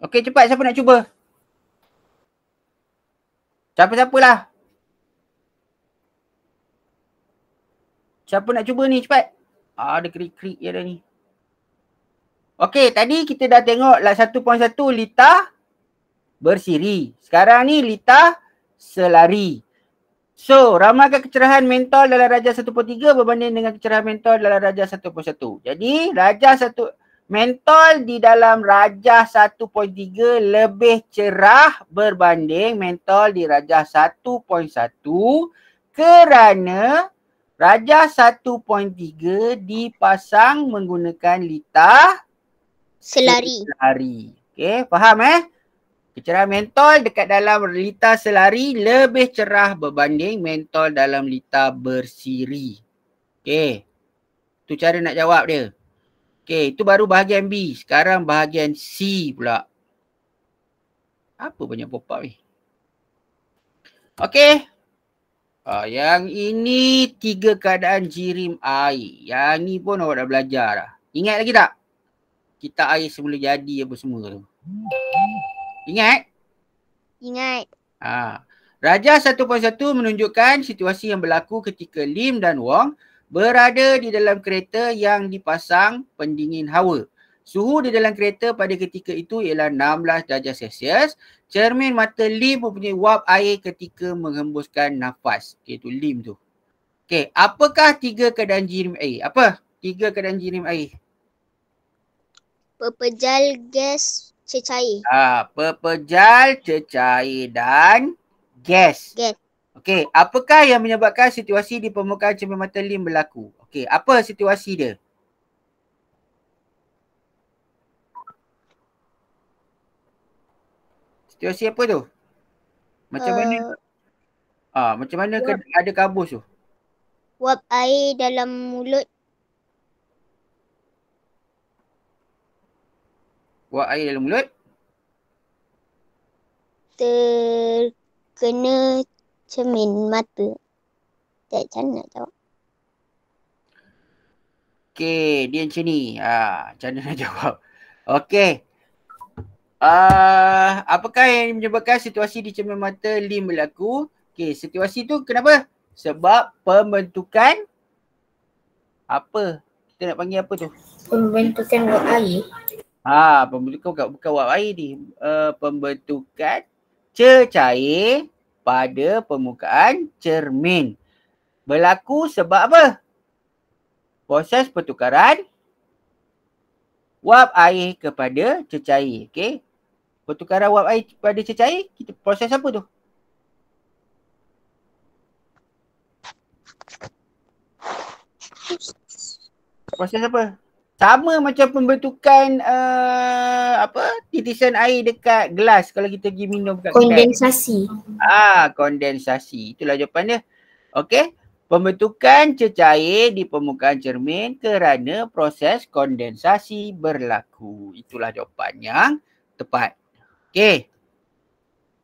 Okey, cepat. Siapa nak cuba? Siapa-siapa lah. Siapa nak cuba ni? Cepat. Ada krik-krik je dah ni. Okey, tadi kita dah tengok lah 1.1 litar bersiri. Sekarang ni litar selari. So, ramalkan kecerahan mentol dalam darjah 1/3 berbanding dengan kecerahan mentol dalam darjah 1.1. Jadi, mentol di dalam darjah 1.3 lebih cerah berbanding mentol di darjah 1.1 kerana darjah 1.3 dipasang menggunakan litar Selari. Okey, faham Kecerahan mentol dekat dalam litar selari lebih cerah berbanding mentol dalam litar bersiri. Okey. Tu cara nak jawab dia. Okey, itu baru bahagian B. Sekarang bahagian C pula. Apa banyak pop-up ni? Okey. Yang ini 3 keadaan jirim air. Yang ni pun awak dah belajar dah. Ingat lagi tak? Kita air semula jadi apa semua tu. Ingat? Ingat. Darjah 1.1 menunjukkan situasi yang berlaku ketika Lim dan Wong berada di dalam kereta yang dipasang pendingin hawa. Suhu di dalam kereta pada ketika itu ialah 16 darjah Celsius. Cermin mata Lim mempunyai wap air ketika menghembuskan nafas. Okey, tu Lim tu. Okey, apakah 3 keadaan jirim air? Apa 3 keadaan jirim air? Pepejal, gas, cecair. Pepejal, cecair dan gas. Gas. Okey, apakah yang menyebabkan situasi di permukaan cermin mata Lim berlaku? Okey, apa situasi dia? Situasi apa tu? Macam mana? Macam mana ada kabus tu? Wap air dalam mulut. Wap air dalam mulut? Terkena cermin mata. Macam mana nak jawab? Okey, dia macam ni. Macam mana nak jawab? Okey. Apakah yang menyebabkan situasi di cermin mata Lim berlaku? Okey, situasi tu kenapa? Sebab pembentukan apa? Kita nak panggil apa tu? Pembentukan wap air. Pembentukan bukan wap air ni. Pembentukan cecair pada permukaan cermin. Berlaku sebab apa? Proses pertukaran wap air kepada cecair. Okey. Pertukaran wap air kepada cecair, proses apa tu? Proses apa? Sama macam pembentukan titisan air dekat gelas kalau kita pergi minum kat Kondensasi. Kondensasi. Itulah jawapan dia. Okey. Pembentukan cecair di permukaan cermin kerana proses kondensasi berlaku. Itulah jawapan yang tepat. Okey.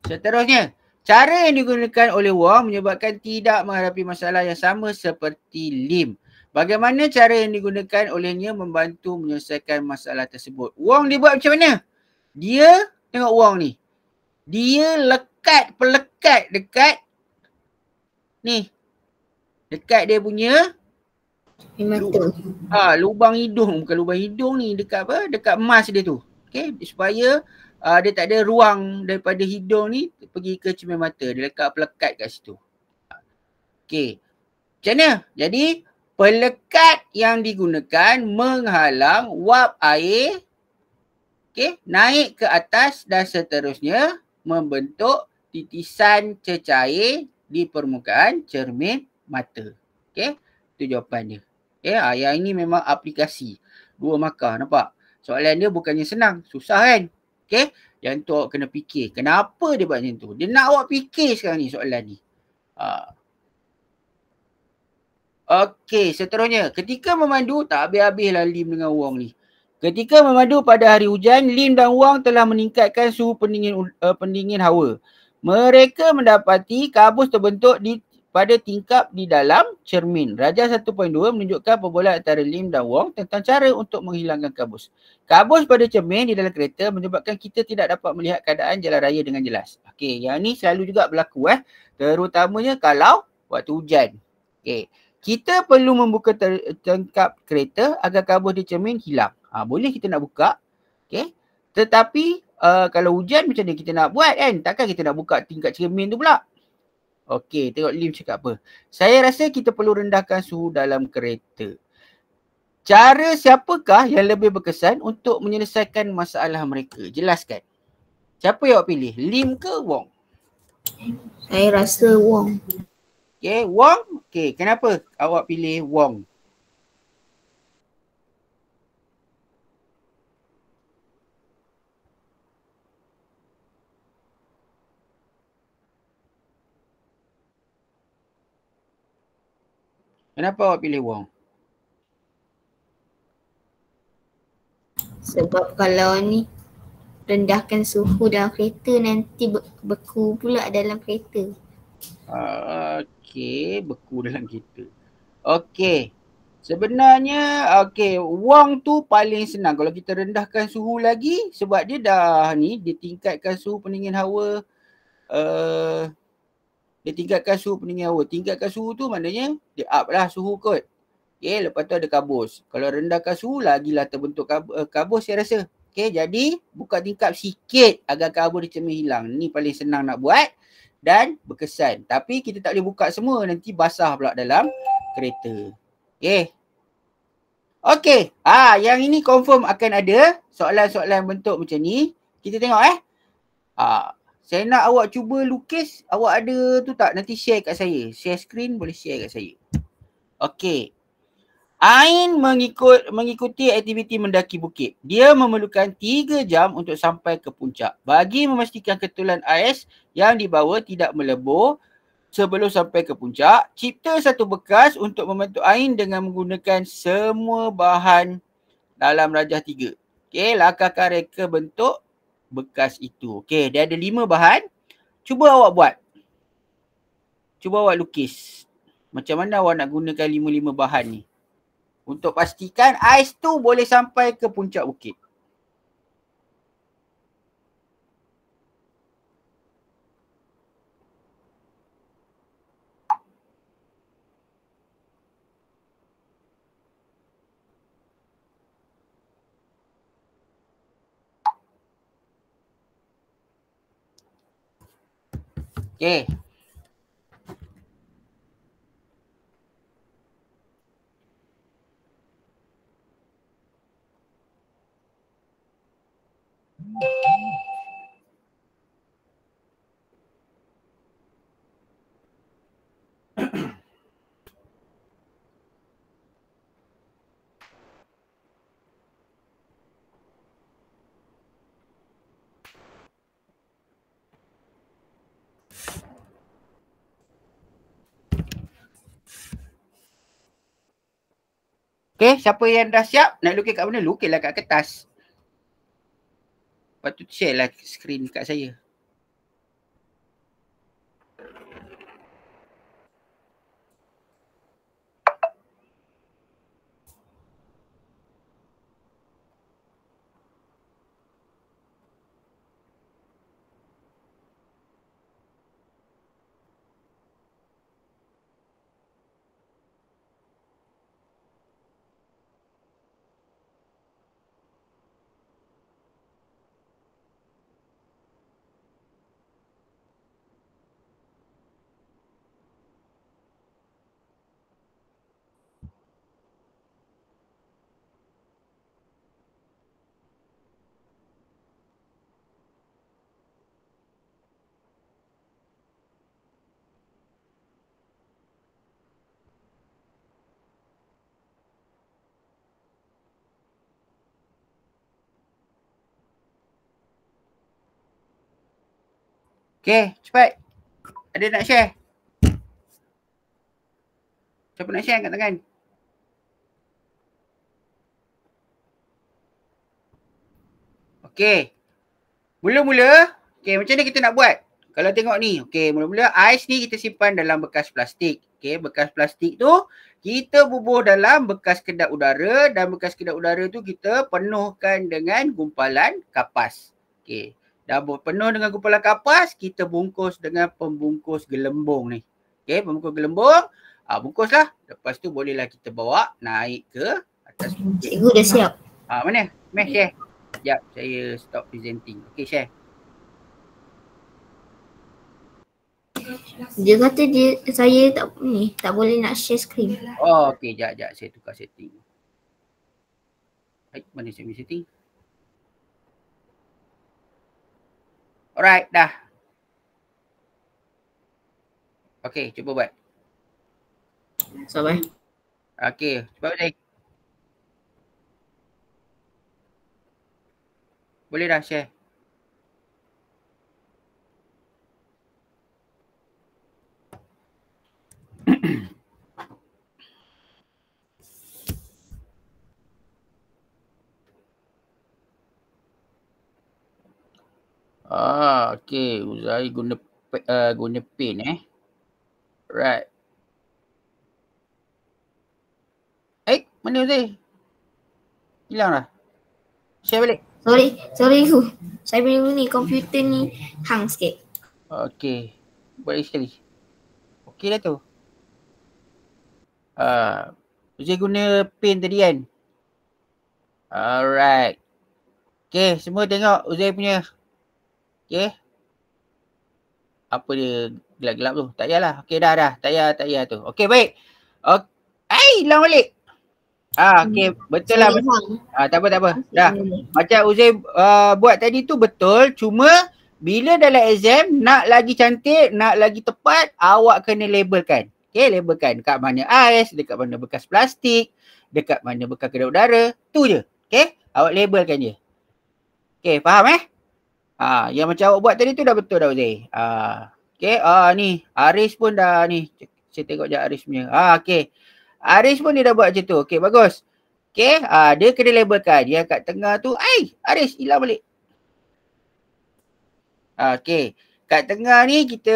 Seterusnya, cara yang digunakan oleh Wong menyebabkan tidak menghadapi masalah yang sama seperti Lim. Bagaimana cara yang digunakan olehnya membantu menyelesaikan masalah tersebut? Wong dia buat macam mana? Dia, tengok Wong ni. Dia pelekat dekat ni. Dekat dia punya mata. Lubang hidung. Bukan lubang hidung ni. Dekat apa? Dekat emas dia tu. Okay. Supaya dia tak ada ruang daripada hidung ni pergi ke cermin mata. Dia lekat pelekat kat situ. Okay. Macam mana? Jadi pelekat yang digunakan menghalang wap air naik ke atas dan seterusnya membentuk titisan cecair di permukaan cermin mata. Okey, itu jawapan dia. Okey, yang ini memang aplikasi 2 markah, nampak? Soalan dia bukannya senang, susah kan? Okey, yang tu awak kena fikir. Kenapa dia buat macam tu? Dia nak awak fikir sekarang ni soalan ni. Okey, seterusnya. Ketika memandu, tak habis-habislah Lim dengan Wong ni. Ketika memandu pada hari hujan, Lim dan Wong telah meningkatkan suhu pendingin hawa. Mereka mendapati kabus terbentuk pada tingkap di dalam cermin. Rajah 1.2 menunjukkan perbualan antara Lim dan Wong tentang cara untuk menghilangkan kabus. Kabus pada cermin di dalam kereta menyebabkan kita tidak dapat melihat keadaan jalan raya dengan jelas. Okey, yang ni selalu juga berlaku terutamanya kalau waktu hujan. Okey. Kita perlu membuka tingkap kereta agar kabus di cermin hilang. Boleh kita nak buka. Okay. Tetapi kalau hujan macam mana kita nak buat kan? Takkan kita nak buka tingkap cermin tu pula. Okey, tengok Lim cakap apa. Saya rasa kita perlu rendahkan suhu dalam kereta. Cara siapakah yang lebih berkesan untuk menyelesaikan masalah mereka? Jelaskan. Siapa yang awak pilih? Lim ke Wong? Saya rasa Wong. Okay, Wong. Okay, kenapa awak pilih Wong? Kenapa awak pilih Wong? Sebab kalau ni rendahkan suhu dalam kereta nanti beku pula dalam kereta. Okey, beku dalam kereta. Okey. Sebenarnya Wong tu paling senang kalau kita rendahkan suhu lagi sebab dia dah ni dia tingkatkan suhu pendingin hawa. Dia tingkatkan suhu pendingin hawa. Tingkatkan suhu tu maknanya dia up lah suhu kot. Okey, lepas tu ada kabus. Kalau rendahkan suhu lagilah terbentuk kabus saya rasa. Okey, jadi buka tingkap sikit agar kabus di cermin hilang. Ni paling senang nak buat dan berkesan. Tapi kita tak boleh buka semua, nanti basah pula dalam kereta. Okey. Okey. Yang ini confirm akan ada soalan-soalan bentuk macam ni. Kita tengok saya nak awak cuba lukis. Awak ada tu tak? Nanti share kat saya. Share screen boleh share kat saya. Okey. Ain mengikuti aktiviti mendaki bukit. Dia memerlukan 3 jam untuk sampai ke puncak. Bagi memastikan ketebalan ais yang dibawa tidak melebur sebelum sampai ke puncak, cipta satu bekas untuk membantu Ain dengan menggunakan semua bahan dalam rajah 3. Okey, langkahkan reka bentuk bekas itu. Okey, dia ada 5 bahan. Cuba awak buat. Cuba awak lukis. Macam mana awak nak gunakan 5 bahan ni? Untuk pastikan ais tu boleh sampai ke puncak bukit. Okey. Okey, siapa yang dah siap nak lukis kat mana? Lukislah kat kertas. Lepas tu share lah skrin kat saya. Okay, cepat. Ada nak share? Siapa nak share angkat tangan? Okay. Mula-mula, okay, macam mana kita nak buat? Kalau tengok ni, okay, mula-mula ais ni kita simpan dalam bekas plastik. Okay, bekas plastik tu kita bubuh dalam bekas kedap udara dan bekas kedap udara tu kita penuhkan dengan gumpalan kapas. Okay, dah penuh dengan gumpalan kapas, kita bungkus dengan pembungkus gelembung ni. Okay, pembungkus gelembung, bungkuslah. Lepas tu bolehlah kita bawa naik ke atas. Cikgu dah siap. Mana? Meh share. Sekejap, saya stop presenting. Okay, share. Dia kata saya tak boleh nak share screen. Oh, okay. Sekejap. Saya tukar setting. Baik, mana saya punya setting? Alright, dah. Okay, cuba buat. Sabar. Okay, cuba buat saya. Boleh dah share. Okay. Uzai guna pin Right. Mana Uzai? Hilang dah. Share balik. Sorry tu. Saya punya ni komputer ni hang sikit. Okay. Buat lagi sekali. Okay dah tu. Uzai guna pin tadi kan? Alright. Okay, semua tengok Uzai punya. Okay. Apa dia gelap-gelap tu? Tak payahlah. Okay, dah. Tak payah tu. Okay, baik. Hilang balik. Okay, betul lah. Tak apa. Dah. Macam Uzai buat tadi tu betul. Cuma bila dalam exam nak lagi cantik, nak lagi tepat, awak kena labelkan. Okay, labelkan dekat mana ais, dekat mana bekas plastik, dekat mana bekas kedap udara. Tu je. Okay, awak labelkan je. Okay, faham yang macam awak buat tadi tu dah betul dah Uzai. Okay, ni Aris pun dah ni. Saya tengok je Aris punya. Okay. Aris pun dia dah buat macam tu. Okay, bagus. Okay, dia kena labelkan. Yang kat tengah tu, Aris hilang balik. Okay, kat tengah ni kita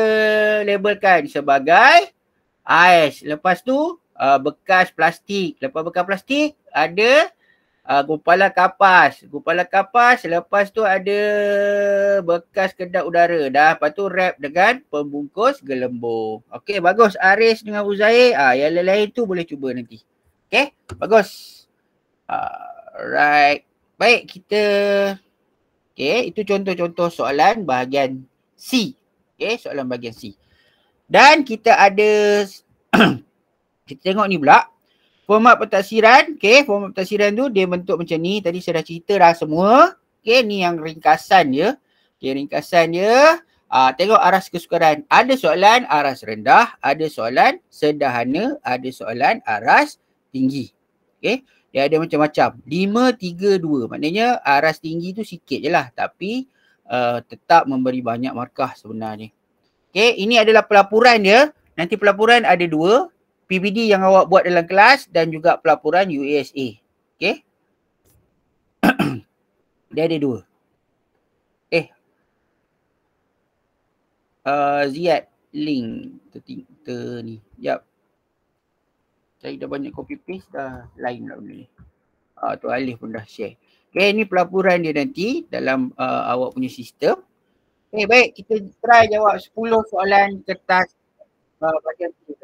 labelkan sebagai ais. Lepas tu bekas plastik. Lepas bekas plastik ada gumpalan kapas. Lepas tu ada bekas kedap udara. Lepas tu wrap dengan pembungkus gelembung. Okey, bagus Aris dengan Uzair. Yang lain-lain tu boleh cuba nanti. Okey, bagus. Right. Baik, kita itu contoh-contoh soalan bahagian C. Soalan bahagian C. Dan kita ada kita tengok ni pula. Format pentafsiran, format pentafsiran tu dia bentuk macam ni. Tadi saya dah cerita dah semua. Ni yang ringkasan dia. Ringkasan dia. Tengok aras kesukaran. Ada soalan aras rendah, ada soalan sederhana, ada soalan aras tinggi. Dia ada macam-macam. 5, 3, 2. Maknanya aras tinggi tu sikit je lah. Tapi tetap memberi banyak markah sebenarnya. Ini adalah pelapuran dia. Nanti pelapuran ada 2. PPD yang awak buat dalam kelas dan juga pelaporan UASA. Okay. Dia ada 2. Ziad link ni. Sekejap. Saya dah banyak copy paste dah lain lah benda ni. Tu Alif pun dah share. Okay, ni pelaporan dia nanti dalam awak punya sistem. Okay, baik. Kita try jawab 10 soalan kertas bahagian tu.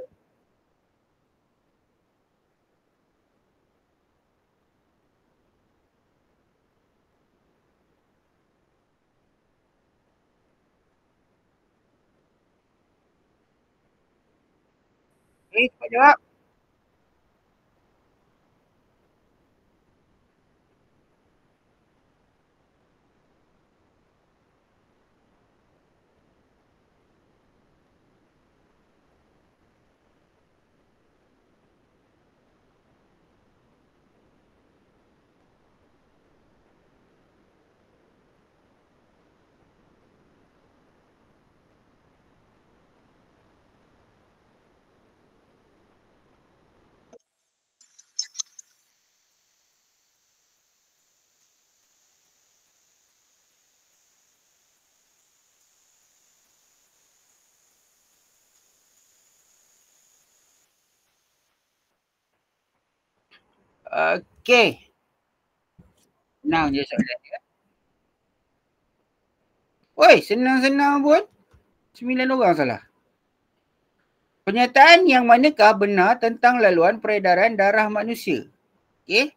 Cepat jawab. Okey. Senang je soalan dia. Oi, senang-senang pun 9 orang salah. Pernyataan yang manakah benar tentang laluan peredaran darah manusia? Okey.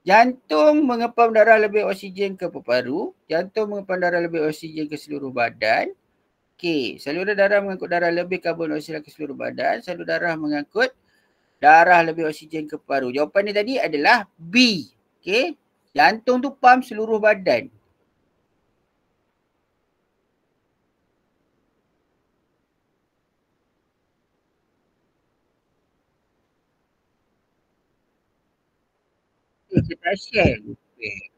Jantung mengepam darah lebih oksigen ke paru-paru, jantung mengepam darah lebih oksigen ke seluruh badan. Okey, saluran darah mengangkut darah lebih karbon dioksida ke seluruh badan, saluran darah mengangkut darah lebih oksigen ke paru. Jawapan dia tadi adalah B. Okey. Jantung tu pam seluruh badan. Kita tak share. Okay.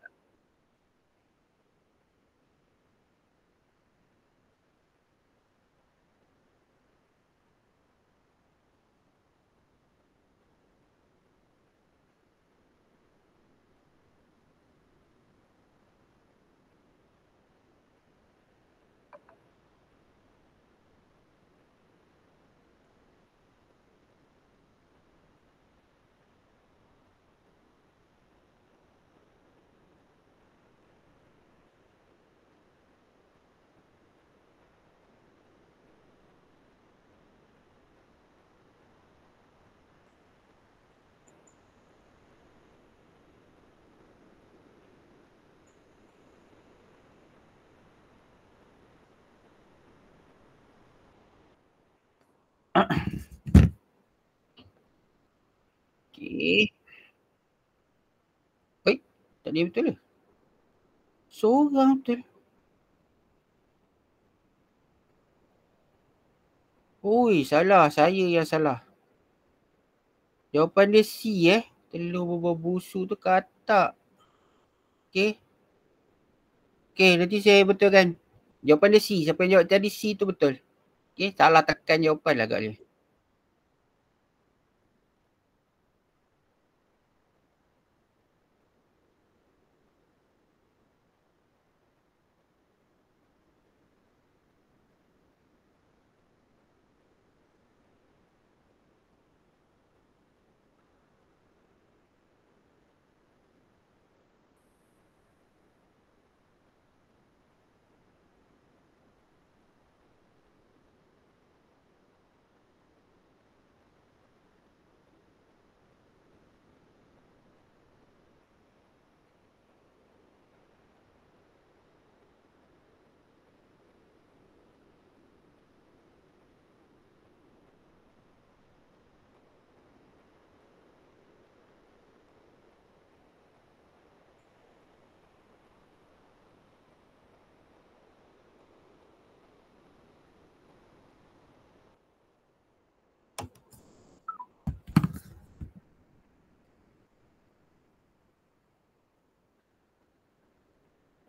Okey. Oi, tadi betul ke? Seorang betul. Oi, salah. Saya yang salah. Jawapan dia C Telur berbau busuk tu katak. Okey. Okey, nanti saya betulkan. Jawapan dia C. Siapa yang jawab tadi C tu betul. Okey, salah tekan jawapan lah agak dia.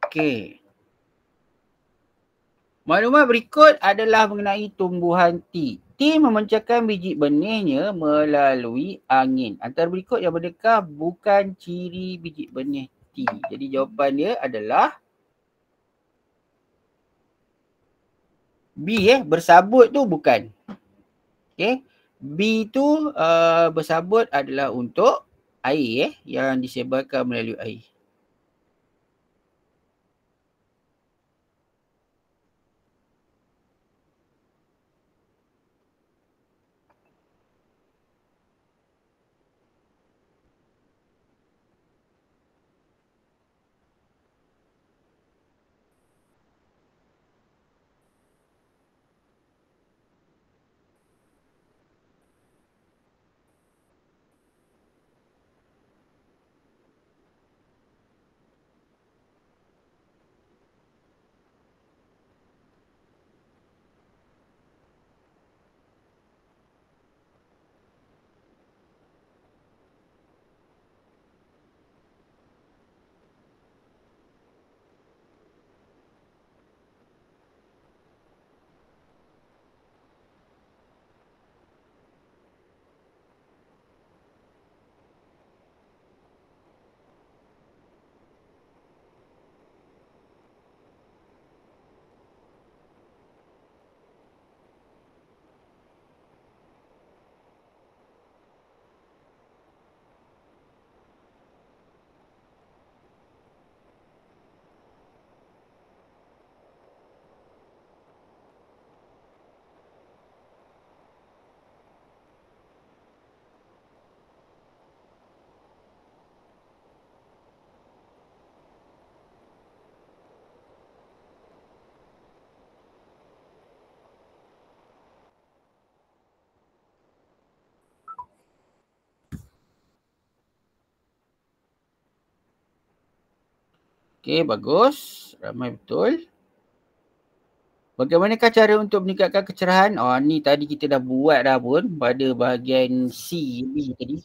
Okey. Maklumat berikut adalah mengenai tumbuhan tea. Tea memancarkan biji benihnya melalui angin. Antara berikut yang berdekah bukan ciri biji benih tea. Jadi jawapan dia adalah B bersabut tu bukan. Okey. B tu bersabut adalah untuk air yang disebarkan melalui air. Okey, bagus. Ramai betul. Bagaimanakah cara untuk meningkatkan kecerahan? Oh, ni tadi kita dah buat dah pun pada bahagian C, B tadi.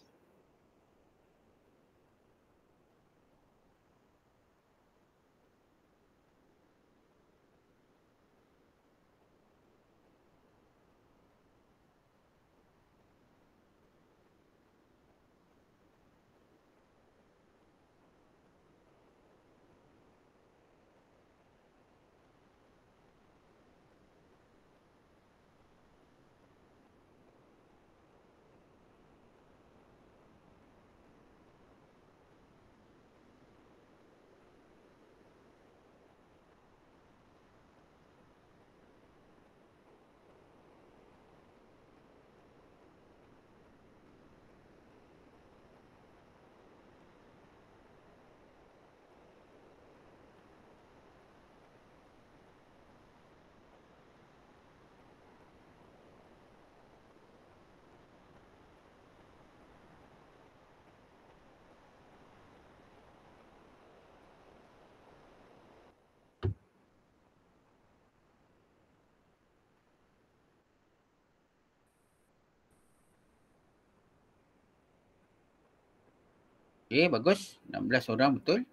Okey, bagus. 16 orang betul.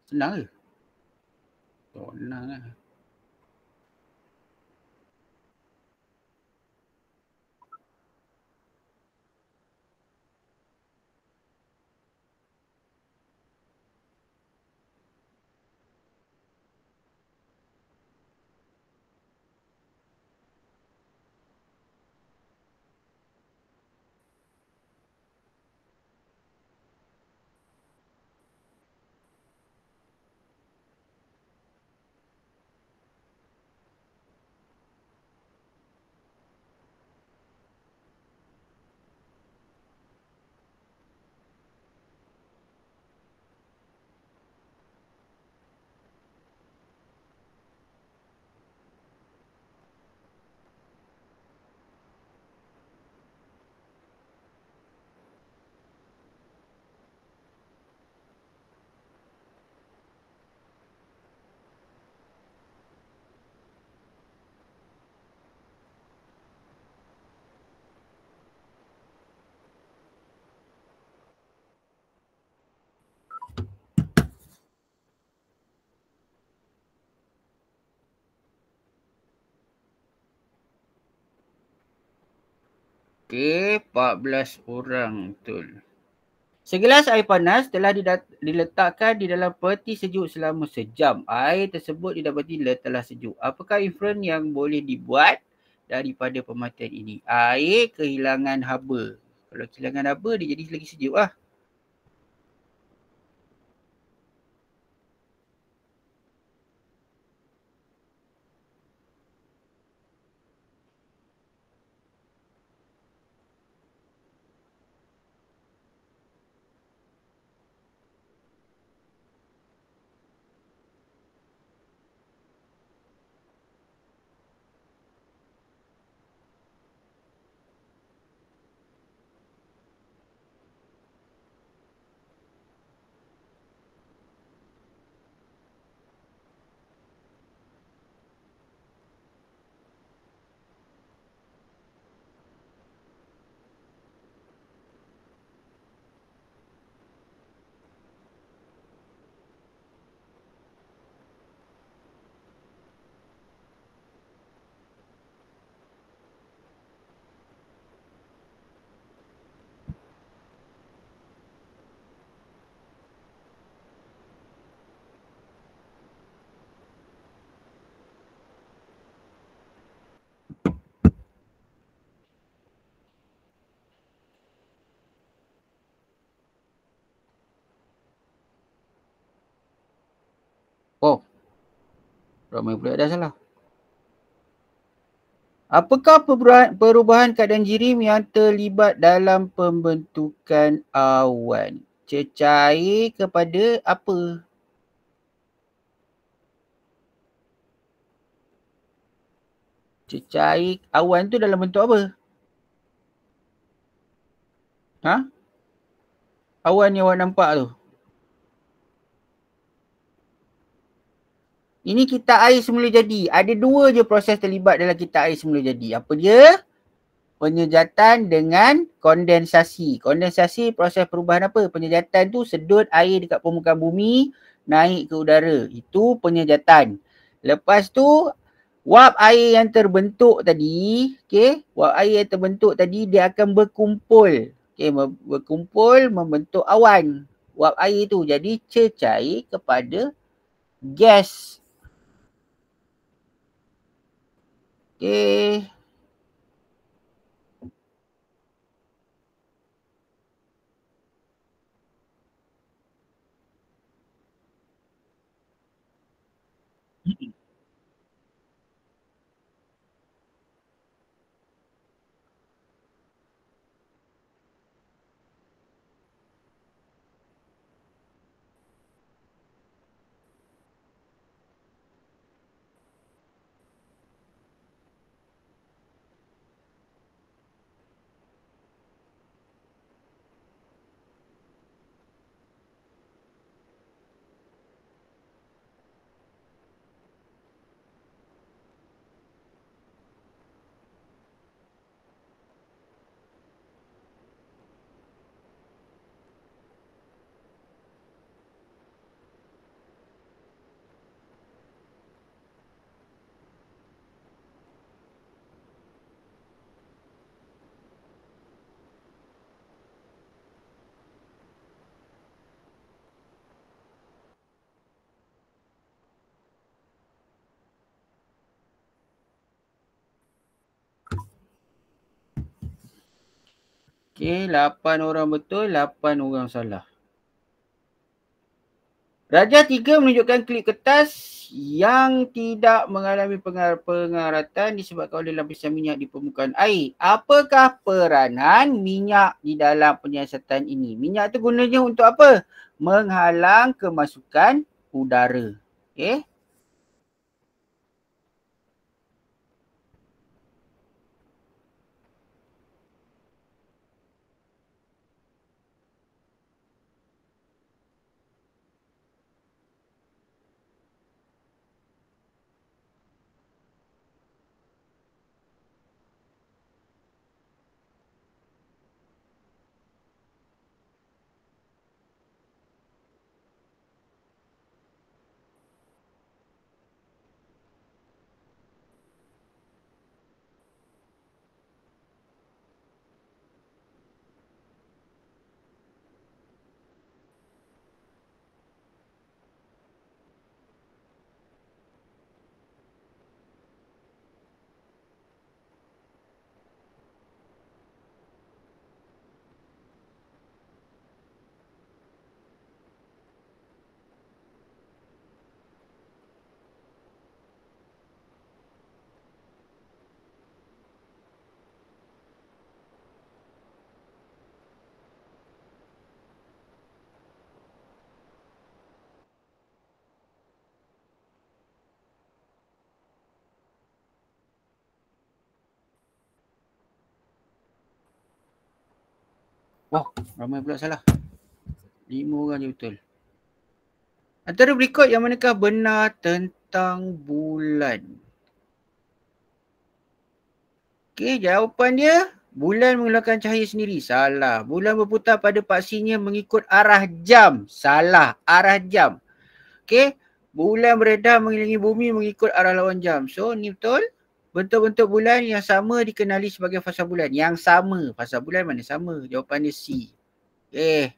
Senang ke? Senang lah. Okey, 14 orang betul. Segelas air panas telah diletakkan di dalam peti sejuk selama sejam. Air tersebut didapati telah sejuk. Apakah inference yang boleh dibuat daripada pemataian ini? Air kehilangan haba. Kalau kehilangan haba, dia jadi lagi sejuk lah. Oh, ramai pula dah salah. Apakah perubahan keadaan jirim yang terlibat dalam pembentukan awan? Cecair kepada apa? Cecair awan tu dalam bentuk apa? Ha? Awan yang awak nampak tu. Ini kitak air semula jadi. Ada dua je proses terlibat dalam kitak air semula jadi. Apa dia? Penyejatan dengan kondensasi. Kondensasi proses perubahan apa? Penyejatan tu sedut air dekat permukaan bumi naik ke udara. Itu penyejatan. Lepas tu wap air yang terbentuk tadi, okey, wap air yang terbentuk tadi dia akan berkumpul. Okey, berkumpul membentuk awan. Wap air tu jadi cecair kepada gas. Okey. Okey, 8 orang betul, 8 orang salah. Darjah 3 menunjukkan klip kertas yang tidak mengalami pengaratan disebabkan oleh lapisan minyak di permukaan air. Apakah peranan minyak di dalam penyiasatan ini? Minyak tu gunanya untuk apa? Menghalang kemasukan udara. Okey. Oh, ramai pula salah. 5 orang je betul. Antara berikut yang manakah benar tentang bulan? Okey, jawapan dia bulan mengeluarkan cahaya sendiri. Salah. Bulan berputar pada paksinya mengikut arah jam. Salah. Arah jam. Okey. Bulan beredar mengelilingi bumi mengikut arah lawan jam. So, ni betul. Bentuk-bentuk bulan yang sama dikenali sebagai fasa bulan. Yang sama. Fasa bulan mana sama? Jawapan dia C. Okey.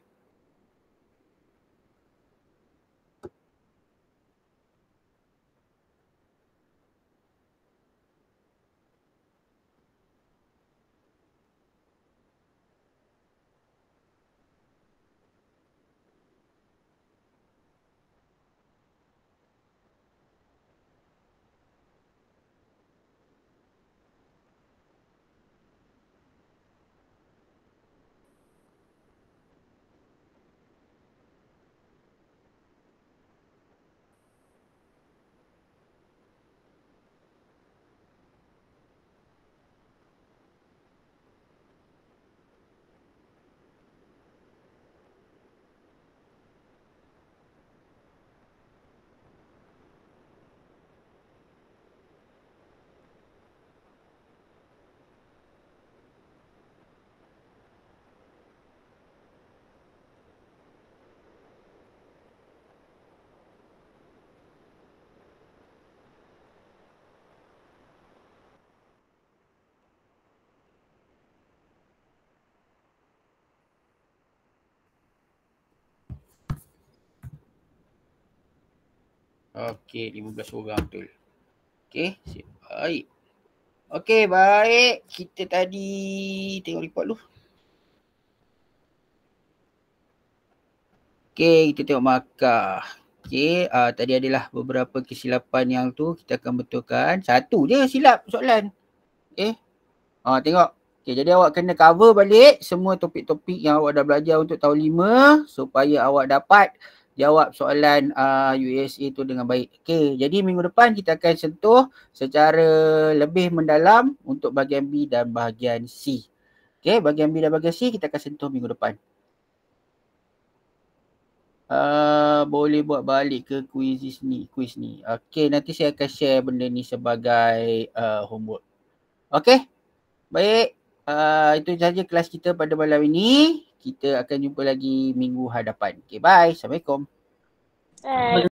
Okey, 15 orang betul. Okey, baik. Okey, baik. Kita tadi tengok report dulu. Okey, kita tengok markah. Okey, tadi adalah beberapa kesilapan yang tu kita akan betulkan. Satu je silap soalan. Okey. Tengok. Okey, jadi awak kena cover balik semua topik-topik yang awak dah belajar untuk tahun 5 supaya awak dapat jawab soalan USA tu dengan baik. Okey, jadi minggu depan kita akan sentuh secara lebih mendalam untuk bahagian B dan bahagian C. Okey, bahagian B dan bahagian C kita akan sentuh minggu depan. Boleh buat balik ke kuis ni. Okey, nanti saya akan share benda ni sebagai homework. Okey. Baik. Itu sahaja kelas kita pada malam ini. Kita akan jumpa lagi minggu hadapan. Okey, bye. Assalamualaikum. Bye.